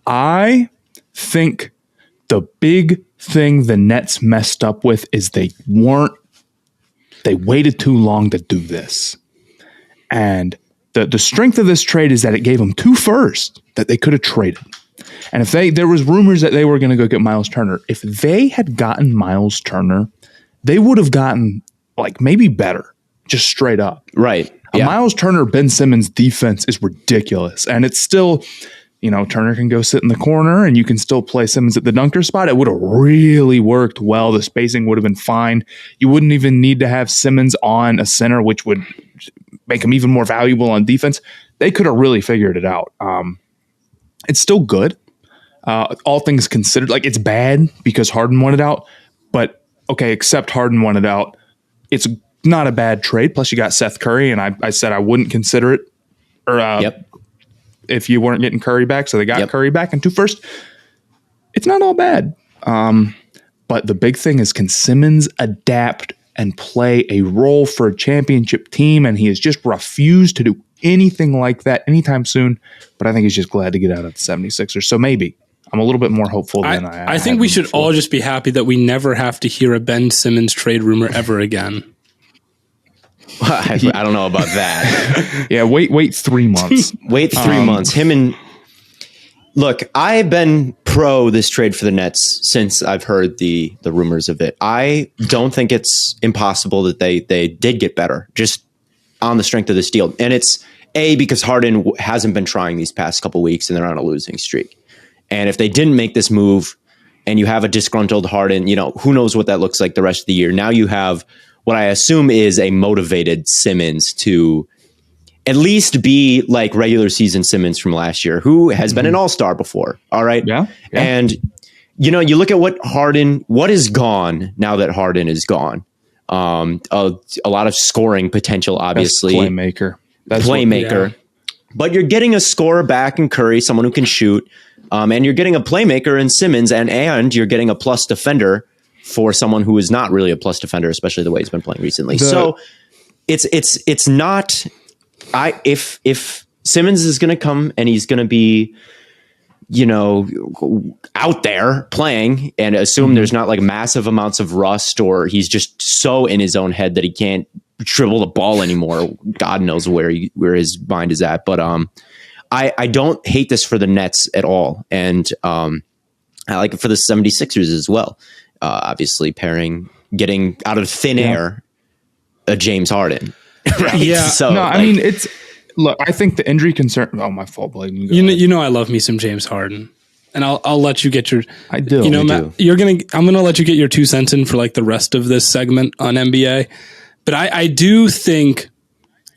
I think the big thing the Nets messed up with is they waited too long to do this. And the strength of this trade is that it gave them 2 firsts that they could have traded. And if there was rumors that they were going to go get Miles Turner, if they had gotten Miles Turner, they would have gotten like maybe better, just straight up. Right. A Miles Turner, Ben Simmons defense is ridiculous. And it's still, Turner can go sit in the corner and you can still play Simmons at the dunker spot. It would have really worked well. The spacing would have been fine. You wouldn't even need to have Simmons on a center, which would make him even more valuable on defense. They could have really figured it out. It's still good. All things considered, like it's bad because Harden wanted out, but okay, except Harden wanted out. It's not a bad trade. Plus you got Seth Curry, and I said I wouldn't consider it if you weren't getting Curry back. So they got Curry back and 2 firsts. It's not all bad. But the big thing is, can Simmons adapt and play a role for a championship team? And he has just refused to do anything like that anytime soon. But I think he's just glad to get out of the 76ers. So maybe I'm a little bit more hopeful than I think we should all just be happy that we never have to hear a Ben Simmons trade rumor ever again. I don't know about that. Yeah, wait 3 months. Wait 3 months. Look, I've been pro this trade for the Nets since I've heard the rumors of it. I don't think it's impossible that they did get better just on the strength of this deal. And it's because Harden hasn't been trying these past couple weeks and they're on a losing streak. And if they didn't make this move and you have a disgruntled Harden, who knows what that looks like the rest of the year. Now you have what I assume is a motivated Simmons to at least be like regular season Simmons from last year, who has been an all-star before. All right. Yeah. And, you look at what is gone now that Harden is gone. A lot of scoring potential, obviously. Best playmaker. Playmaker. But you're getting a scorer back in Curry, someone who can shoot. And you're getting a playmaker in Simmons, and you're getting a plus defender for someone who is not really a plus defender, especially the way he's been playing recently. So it's not. If Simmons is going to come and he's going to be, out there playing, and assume there's not like massive amounts of rust, or he's just so in his own head that he can't dribble the ball anymore. God knows where his mind is at. But I don't hate this for the Nets at all. And I like it for the 76ers as well. Obviously getting out of thin air a James Harden. Right? Yeah. So, no, I mean, I think the injury concern. Oh, my fault, Blade. I love me some James Harden, and I'll let you get your. I do. Matt, I'm gonna let you get your 2 cents in for like the rest of this segment on NBA, but I do think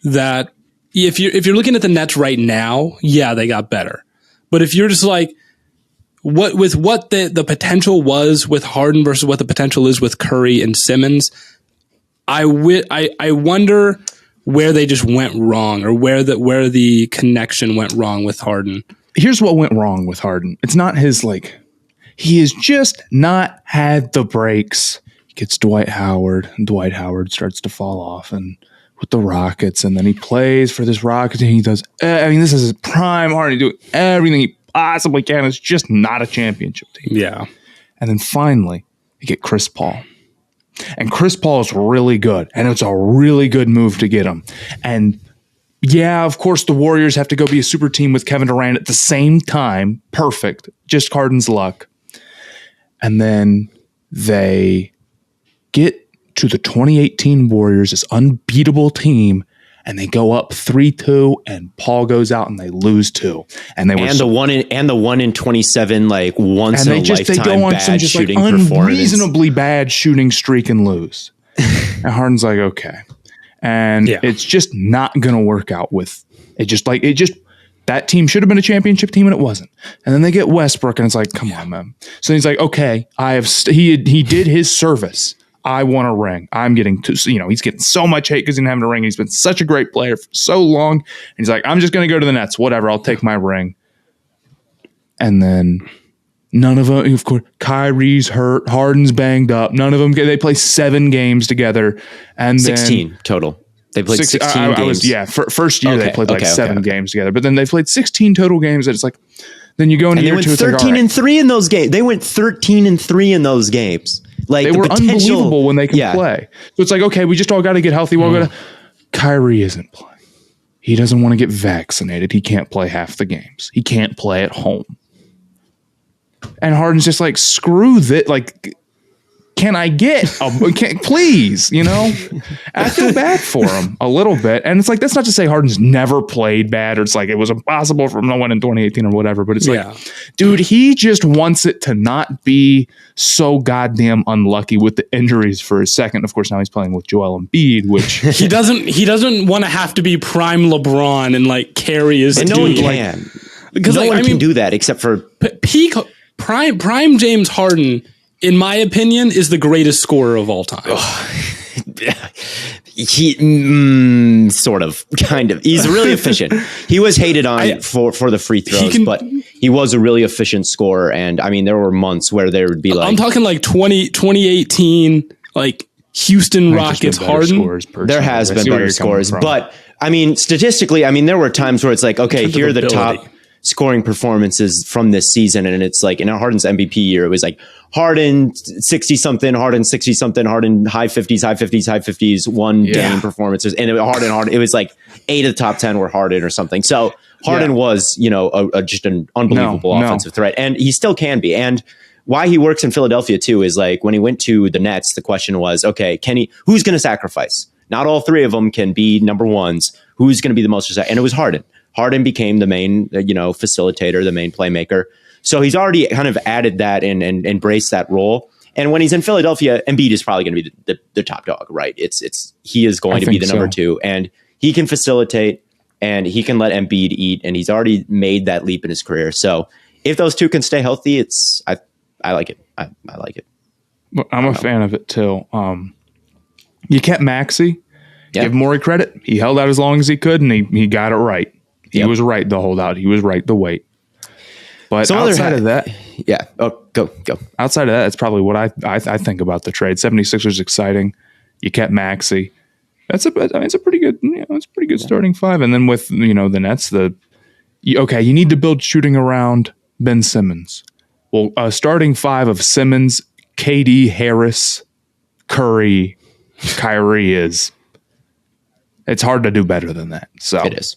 that if you're looking at the Nets right now, yeah, they got better, but if you're just like what the potential was with Harden versus what the potential is with Curry and Simmons, I wonder where they just went wrong, or where the connection went wrong with Harden. Here's what went wrong with Harden. It's not his he has just not had the breaks. He gets Dwight Howard, and Dwight Howard starts to fall off and with the Rockets, and then he plays for this Rockets, and he does. This is his prime Harden. He doing everything he possibly can. It's just not a championship team. Yeah. And then finally, you get Chris Paul. And Chris Paul is really good. And it's a really good move to get him. And yeah, of course, the Warriors have to go be a super team with Kevin Durant at the same time. Perfect. Just Harden's luck. And then they get to the 2018 Warriors, this unbeatable team, and they go up 3-2, and Paul goes out and they lose 2. And they were the one in 27, like once in a lifetime they go on bad some just shooting like performance. Unreasonably bad shooting streak and lose. And Harden's like, okay. And it's just not going to work out with it. That team should have been a championship team and it wasn't. And then they get Westbrook and it's like, come on, man. So he's like, okay, he did his service. I want a ring. I'm getting he's getting so much hate because he didn't have a ring. He's been such a great player for so long. And he's like, I'm just going to go to the Nets. Whatever. I'll take my ring. And then none of them, of course, Kyrie's hurt. Harden's banged up. None of them, they play 7 games together. And 16 total. They played 16 games. First year they played 7 games together. But then they played 16 total games. And it's like, Then you go into year 2. They went 13-3 in those games. They went 13-3 in those games. Like they were unbelievable when they can play. So it's like, okay, we just all got to get healthy. Kyrie isn't playing. He doesn't want to get vaccinated. He can't play half the games. He can't play at home. And Harden's just like, screw that. Like, can I get please, you know? I feel bad for him a little bit. And it's like, that's not to say Harden's never played bad, or it's like it was impossible for him to win in 2018 or whatever. But it's like, dude, he just wants it to not be so goddamn unlucky with the injuries for a second. Of course, now he's playing with Joel Embiid, which he doesn't want to have to be prime LeBron and like carry his team. And no one can. Because no one can do that except for peak prime James Harden. In my opinion, is the greatest scorer of all time. He sort of, kind of. He's really efficient. He was hated on for the free throws, but he was a really efficient scorer. And I mean, there were months where there would be like, I'm talking like 2018, like Houston Rockets Harden. There has been better scores, but I mean, statistically, I mean, there were times where it's like, okay, here are the top scoring performances from this season, and it's like in Harden's MVP year, it was like Harden 60-something, Harden 60-something, Harden high 50s, one game performances, and Harden. It was like 8 of the top 10 were Harden or something. So Harden was, you know, just an unbelievable offensive threat, and he still can be. And why he works in Philadelphia too is like when he went to the Nets, the question was, okay, who's going to sacrifice? Not all 3 of them can be number ones. Who's going to be the most? And it was Harden. Harden became the main, facilitator, the main playmaker. So he's already kind of added that and embraced that role. And when he's in Philadelphia, Embiid is probably going to be the top dog, right? He is going to be the number 2, and he can facilitate and he can let Embiid eat, and he's already made that leap in his career. So if those 2 can stay healthy, I like it. I like it. I'm a fan of it too. You kept Maxey. Give Morey credit. He held out as long as he could, and he got it right. He was right to hold out. He was right to wait. But so outside of that, go. Outside of that, it's probably what I think about the trade. 76ers exciting. You kept Maxey. It's a pretty good. It's a pretty good starting 5. And then with the Nets, you need to build shooting around Ben Simmons. Well, a starting 5 of Simmons, KD, Harris, Curry, Kyrie it's hard to do better than that. So it is.